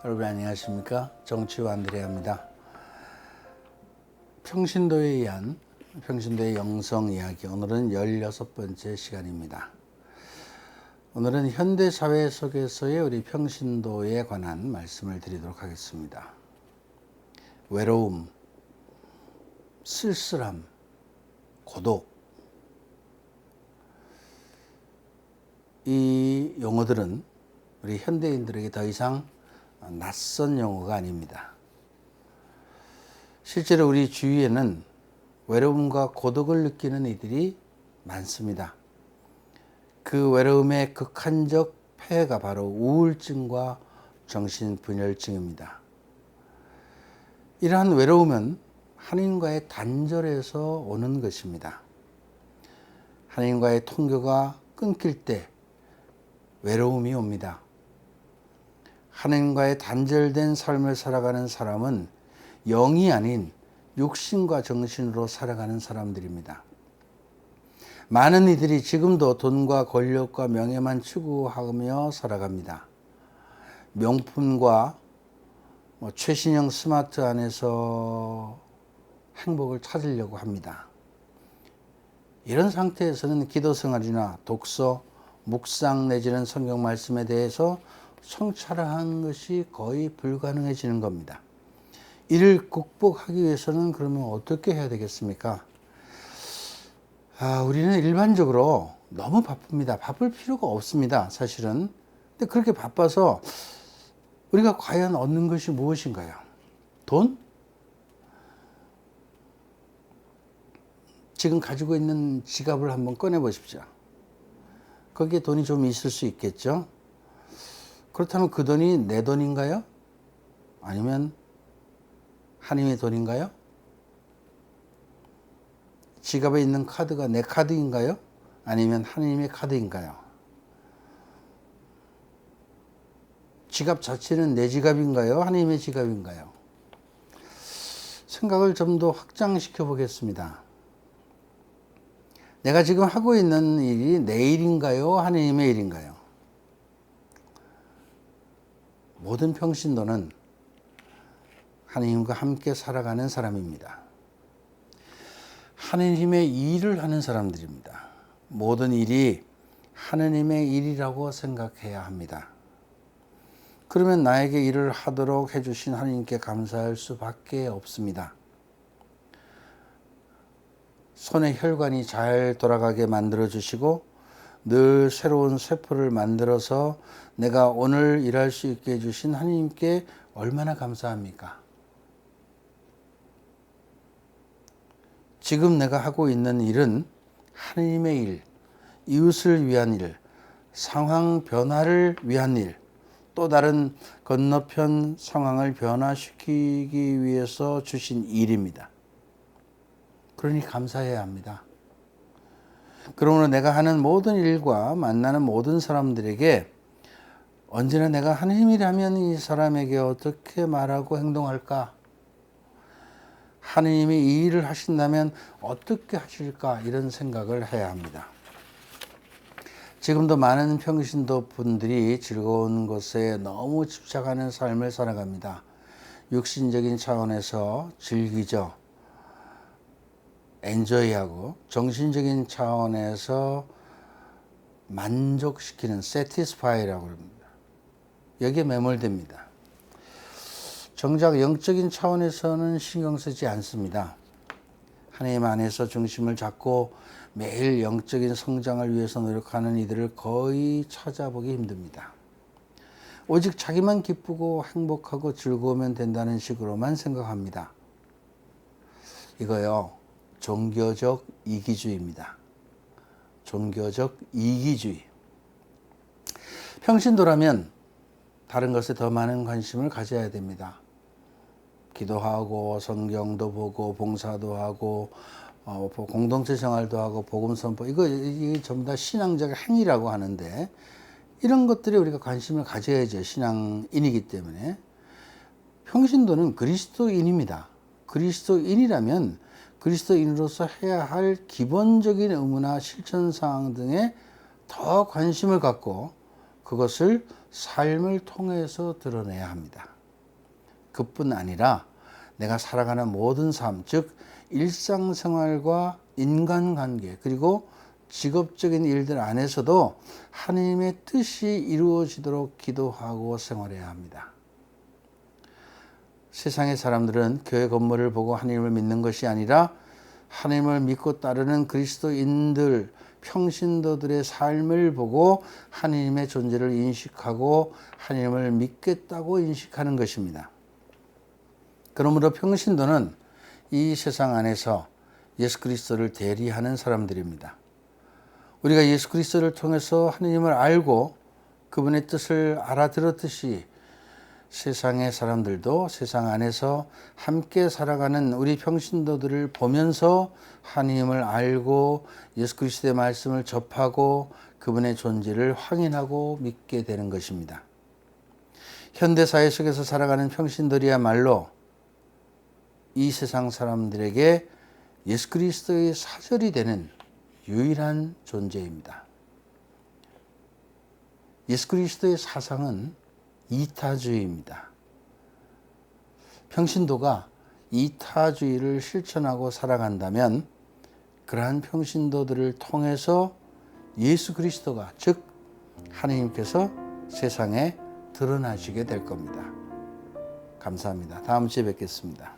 여러분 안녕하십니까? 정치우 안드레아입니다. 평신도에 의한 평신도의 영성 이야기, 오늘은 16번째 시간입니다. 오늘은 현대사회 속에서의 우리 평신도에 관한 말씀을 드리도록 하겠습니다. 외로움, 쓸쓸함, 고독, 이 용어들은 우리 현대인들에게 더 이상 낯선 용어가 아닙니다. 실제로 우리 주위에는 외로움과 고독을 느끼는 이들이 많습니다. 그 외로움의 극한적 폐해가 바로 우울증과 정신분열증입니다. 이러한 외로움은 하나님과의 단절에서 오는 것입니다. 하나님과의 통교가 끊길 때 외로움이 옵니다. 하나님과의 단절된 삶을 살아가는 사람은 영이 아닌 육신과 정신으로 살아가는 사람들입니다. 많은 이들이 지금도 돈과 권력과 명예만 추구하며 살아갑니다. 명품과 최신형 스마트 안에서 행복을 찾으려고 합니다. 이런 상태에서는 기도 생활이나 독서, 묵상 내지는 성경 말씀에 대해서 성찰하는 것이 거의 불가능해지는 겁니다. 이를 극복하기 위해서는 그러면 어떻게 해야 되겠습니까? 우리는 일반적으로 너무 바쁩니다. 바쁠 필요가 없습니다, 사실은. 근데 그렇게 바빠서 우리가 과연 얻는 것이 무엇인가요? 돈? 지금 가지고 있는 지갑을 한번 꺼내 보십시오. 거기에 돈이 좀 있을 수 있겠죠? 그렇다면 그 돈이 내 돈인가요? 아니면 하나님의 돈인가요? 지갑에 있는 카드가 내 카드인가요? 아니면 하나님의 카드인가요? 지갑 자체는 내 지갑인가요? 하나님의 지갑인가요? 생각을 좀 더 확장시켜 보겠습니다. 내가 지금 하고 있는 일이 내 일인가요? 하나님의 일인가요? 모든 평신도는 하나님과 함께 살아가는 사람입니다. 하나님의 일을 하는 사람들입니다. 모든 일이 하나님의 일이라고 생각해야 합니다. 그러면 나에게 일을 하도록 해주신 하나님께 감사할 수밖에 없습니다. 손의 혈관이 잘 돌아가게 만들어주시고 늘 새로운 세포를 만들어서 내가 오늘 일할 수 있게 해주신 하나님께 얼마나 감사합니까? 지금 내가 하고 있는 일은 하나님의 일, 이웃을 위한 일, 상황 변화를 위한 일, 또 다른 건너편 상황을 변화시키기 위해서 주신 일입니다. 그러니 감사해야 합니다. 그러므로 내가 하는 모든 일과 만나는 모든 사람들에게 언제나 내가 하나님이라면 이 사람에게 어떻게 말하고 행동할까? 하나님이 이 일을 하신다면 어떻게 하실까? 이런 생각을 해야 합니다. 지금도 많은 평신도 분들이 즐거운 것에 너무 집착하는 삶을 살아갑니다. 육신적인 차원에서 즐기죠. 엔조이하고 정신적인 차원에서 만족시키는 satisfy라고 합니다. 여기에 매몰됩니다. 정작 영적인 차원에서는 신경 쓰지 않습니다. 하나님 안에서 중심을 잡고 매일 영적인 성장을 위해서 노력하는 이들을 거의 찾아보기 힘듭니다. 오직 자기만 기쁘고 행복하고 즐거우면 된다는 식으로만 생각합니다. 이거요, 종교적 이기주의입니다. 종교적 이기주의. 평신도라면 다른 것에 더 많은 관심을 가져야 됩니다. 기도하고 성경도 보고 봉사도 하고 공동체 생활도 하고 복음 선포, 이게 전부 다 신앙적 행위라고 하는데 이런 것들에 우리가 관심을 가져야죠. 신앙인이기 때문에. 평신도는 그리스도인입니다. 그리스도인이라면 그리스도인으로서 해야 할 기본적인 의무나 실천사항 등에 더 관심을 갖고 그것을 삶을 통해서 드러내야 합니다. 그뿐 아니라 내가 살아가는 모든 삶, 즉 일상생활과 인간관계 그리고 직업적인 일들 안에서도 하나님의 뜻이 이루어지도록 기도하고 생활해야 합니다. 세상의 사람들은 교회 건물을 보고 하나님을 믿는 것이 아니라 하나님을 믿고 따르는 그리스도인들, 평신도들의 삶을 보고 하나님의 존재를 인식하고 하나님을 믿겠다고 인식하는 것입니다. 그러므로 평신도는 이 세상 안에서 예수 그리스도를 대리하는 사람들입니다. 우리가 예수 그리스도를 통해서 하나님을 알고 그분의 뜻을 알아들었듯이 세상의 사람들도 세상 안에서 함께 살아가는 우리 평신도들을 보면서 하나님을 알고 예수 그리스도의 말씀을 접하고 그분의 존재를 확인하고 믿게 되는 것입니다. 현대사회 속에서 살아가는 평신들이야말로 이 세상 사람들에게 예수 그리스도의 사절이 되는 유일한 존재입니다. 예수 그리스도의 사상은 이타주의입니다. 평신도가 이타주의를 실천하고 살아간다면 그러한 평신도들을 통해서 예수 그리스도가 즉 하나님께서 세상에 드러나시게 될 겁니다. 감사합니다. 다음 주에 뵙겠습니다.